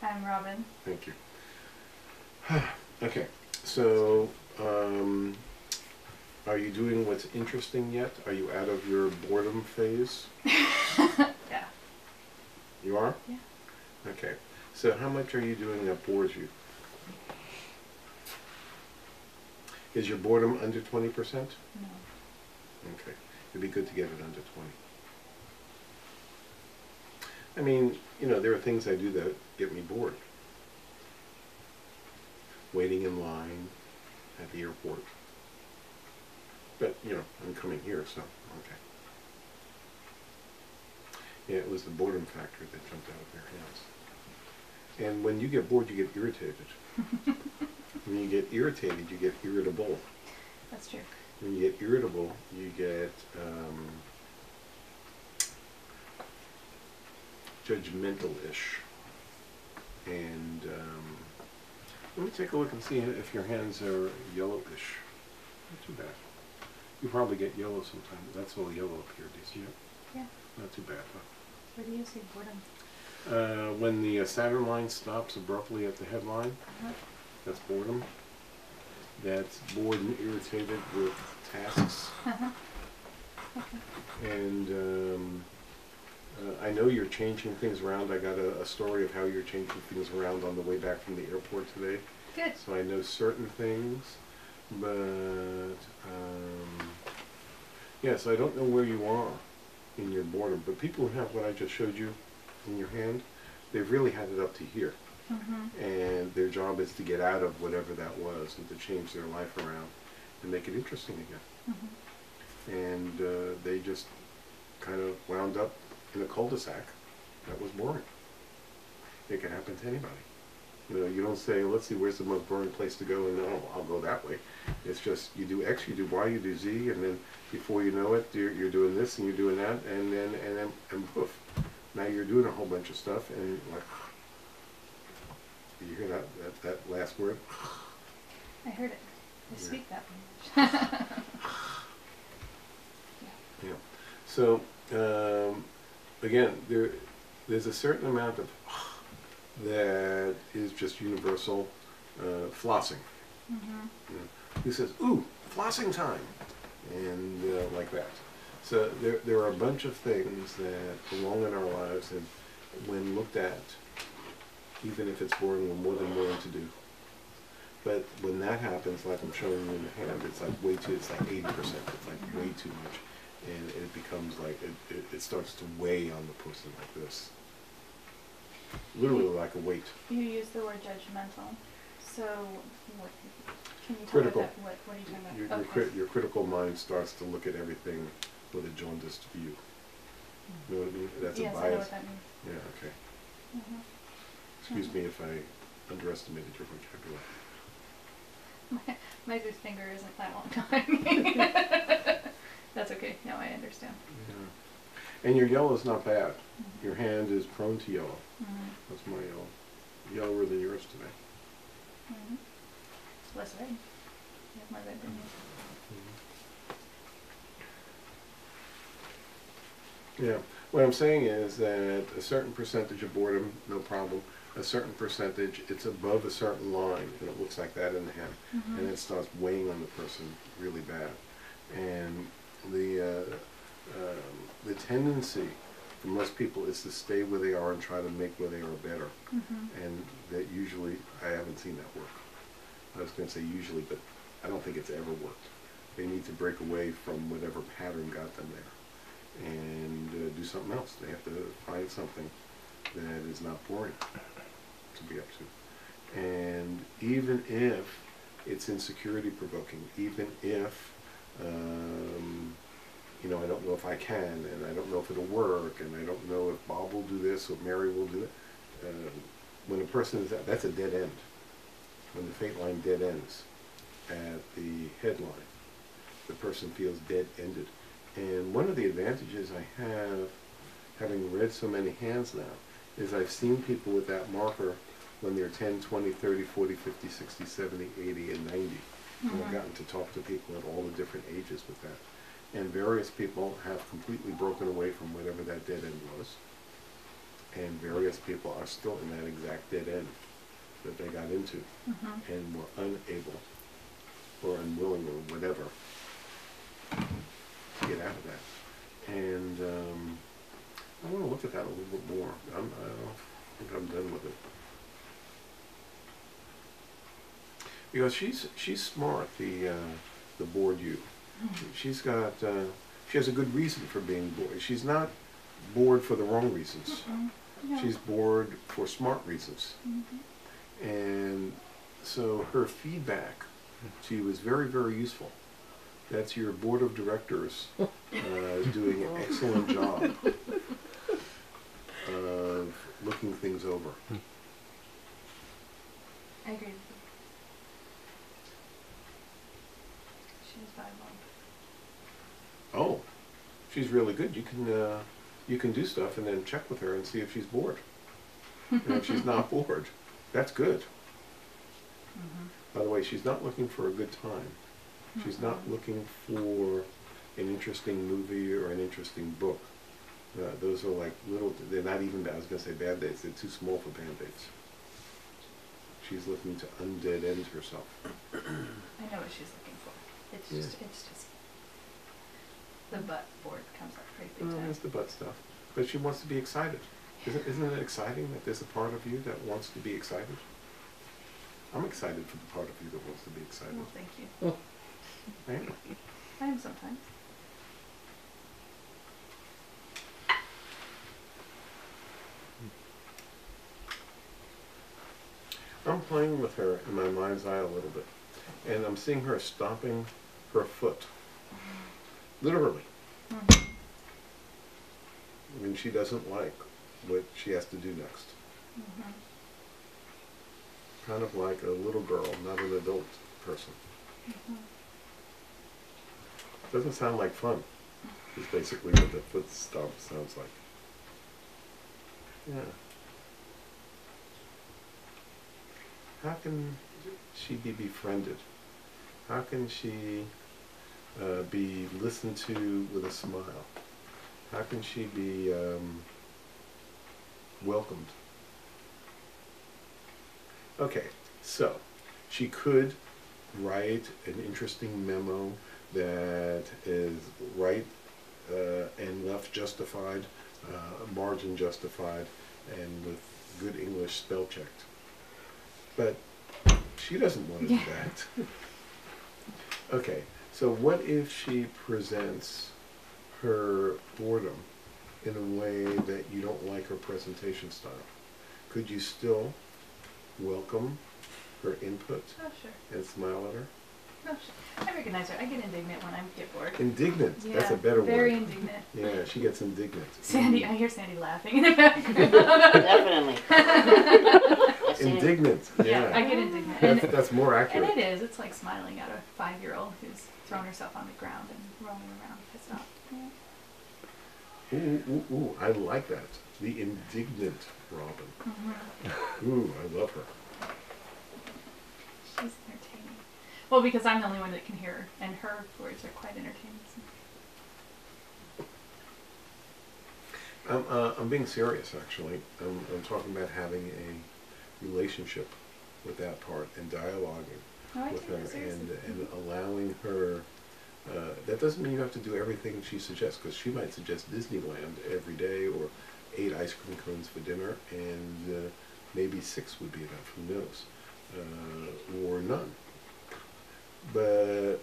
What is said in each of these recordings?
I'm Robin. Thank you. Okay, so are you doing what's interesting yet? Are you out of your boredom phase? Yeah. You are? Yeah. Okay, so how much are you doing that bores you? Is your boredom under 20%? No. Okay, it'd be good to get it under 20. I mean, you know, there are things I do that get me bored. Waiting in line at the airport. But, you know, I'm coming here, so, okay. Yeah, it was the boredom factor that jumped out of your hands. And when you get bored, you get irritated. When you get irritated, you get irritable. That's true. When you get irritable, you get judgmental-ish. And let me take a look and see if your hands are yellowish. Not too bad. You probably get yellow sometimes. That's all yellow up here. Do you see it? Yeah. Not too bad, huh? Where do you see boredom? When the Saturn line stops abruptly at the headline, that's boredom. That's bored and irritated with tasks. Okay. And I know you're changing things around. I got a story of how you're changing things around on the way back from the airport today. Good. So I know certain things, but yeah, so I don't know where you are in your boredom, but people who have what I just showed you in your hand, they've really had it up to here. And their job is to get out of whatever that was and to change their life around and make it interesting again. And they just kind of wound up in a cul-de-sac that was boring. It can happen to anybody. You know, you don't say, let's see, where's the most boring place to go, and oh, I'll go that way. It's just, you do X, you do Y, you do Z, and then before you know it, you're doing this and you're doing that, and poof. Now you're doing a whole bunch of stuff, and like, did you hear that last word? I heard it. I Yeah. speak that language. Yeah. So, again, there's a certain amount of that is just universal flossing. You know, who says, ooh, flossing time, and like that. So there are a bunch of things that belong in our lives, and when looked at, even if it's boring, we're more than willing to do. But when that happens, like I'm showing you in the hand, it's like way too, it's like 80%, it's like way too much. And it becomes like, it starts to weigh on the person like this. Literally like a weight. You use the word judgmental. So, what, can you tell Critical. what are you talking about? Your critical mind starts to look at everything with a jaundiced view. You know what I mean? That's yes, a I know bias. what that means. Yeah, okay. Excuse me if I underestimated your vocabulary. My fifth finger isn't that long time. That's okay. Now I understand. Yeah. And your yellow is not bad. Your hand is prone to yellow. That's my yellow. Yellower than yours today. It's less red. You have more red than me. Yeah. What I'm saying is that a certain percentage of boredom, no problem. A certain percentage, it's above a certain line, and it looks like that in the hand, and it starts weighing on the person really bad. And the tendency for most people is to stay where they are and try to make where they are better. And that usually, I haven't seen that work. I was going to say usually, but I don't think it's ever worked. They need to break away from whatever pattern got them there and do something else. They have to find something that is not boring to be up to. And even if it's insecurity provoking, even if you know, I don't know if I can, and I don't know if it'll work, and I don't know if Bob will do this or Mary will do it. When a person is at, that's a dead end. When the fate line dead ends at the headline, the person feels dead-ended. And one of the advantages I have, having read so many hands now, is I've seen people with that marker when they're 10, 20, 30, 40, 50, 60, 70, 80, and 90. And I've gotten to talk to people at all the different ages with that. And various people have completely broken away from whatever that dead end was. and various people are still in that exact dead end that they got into, and were unable or unwilling or whatever to get out of that. And I want to look at that a little bit more. I don't think I'm done with it. Because she's smart, the bored you. She's got she has a good reason for being bored. She's not bored for the wrong reasons. No. She's bored for smart reasons. And so her feedback to you is very, very useful. That's your board of directors doing an excellent job of looking things over. I agree with you. She's valuable. Oh, she's really good. You can do stuff and then check with her and see if she's bored. And if she's not bored, that's good. By the way, she's not looking for a good time. She's not looking for an interesting movie or an interesting book. Those are like little, they're not even, I was going to say band-aids, they're too small for band-aids. She's looking to undead end herself. I know what she's looking for. It's just the butt board comes up pretty big time. There's the butt stuff. But she wants to be excited. Isn't it exciting that there's a part of you that wants to be excited? I'm excited for the part of you that wants to be excited. Well, thank you. I am. I am sometimes. I'm playing with her in my mind's eye a little bit. And I'm seeing her stomping her foot. Literally. I mean, she doesn't like what she has to do next. Kind of like a little girl, not an adult person. Doesn't sound like fun, is basically what the foot stomp sounds like. Yeah. How can she be befriended? How can she be listened to with a smile? How can she be welcomed? Okay, so she could write an interesting memo that is right and left justified, margin justified, and with good English spell checked. But she doesn't want to do that. Okay, so what if she presents her boredom in a way that you don't like her presentation style? Could you still welcome her input and smile at her? Oh, sure. I recognize her. I get indignant when I get bored. Indignant. Yeah, that's a better word. Very indignant. Yeah, she gets indignant. Sandy, I hear Sandy laughing in the background. Definitely. Indignant. Yeah, I get indignant. That's more accurate. And it is. It's like smiling at a 5-year-old who's thrown herself on the ground and rolling around pissed off. Yeah. Ooh, I like that. The indignant Robin. Ooh, I love her. She's entertaining. Well, because I'm the only one that can hear her, and her words are quite entertaining. So. I'm being serious, actually. I'm talking about having a relationship with that part and dialoguing with her and allowing her. That doesn't mean you have to do everything she suggests, because she might suggest Disneyland every day or 8 ice cream cones for dinner, and maybe 6 would be enough, who knows, or none. But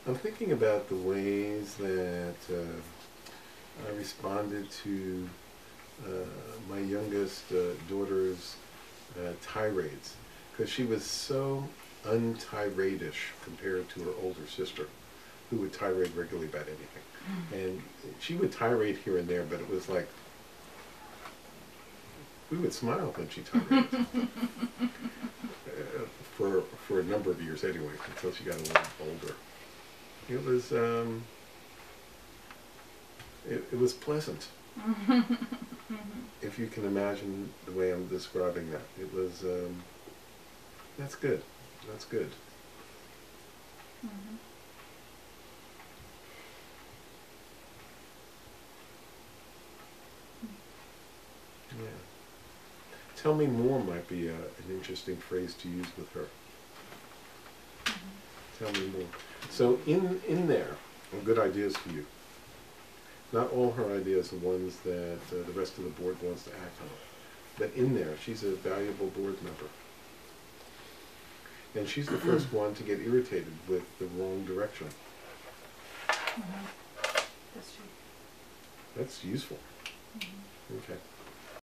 I'm thinking about the ways that I responded to my youngest daughter's tirades, because she was so untirade-ish compared to her older sister, who would tirade regularly about anything. And she would tirade here and there, but it was like, we would smile when she tiraded. For a number of years anyway, until she got a little older. It was it was pleasant. If you can imagine the way I'm describing that. It was that's good. That's good. Tell me more might be an interesting phrase to use with her. Tell me more. So in there are good ideas for you. Not all her ideas are ones that the rest of the board wants to act on. But in there, she's a valuable board member. And she's the first one to get irritated with the wrong direction. That's true. That's useful. Okay.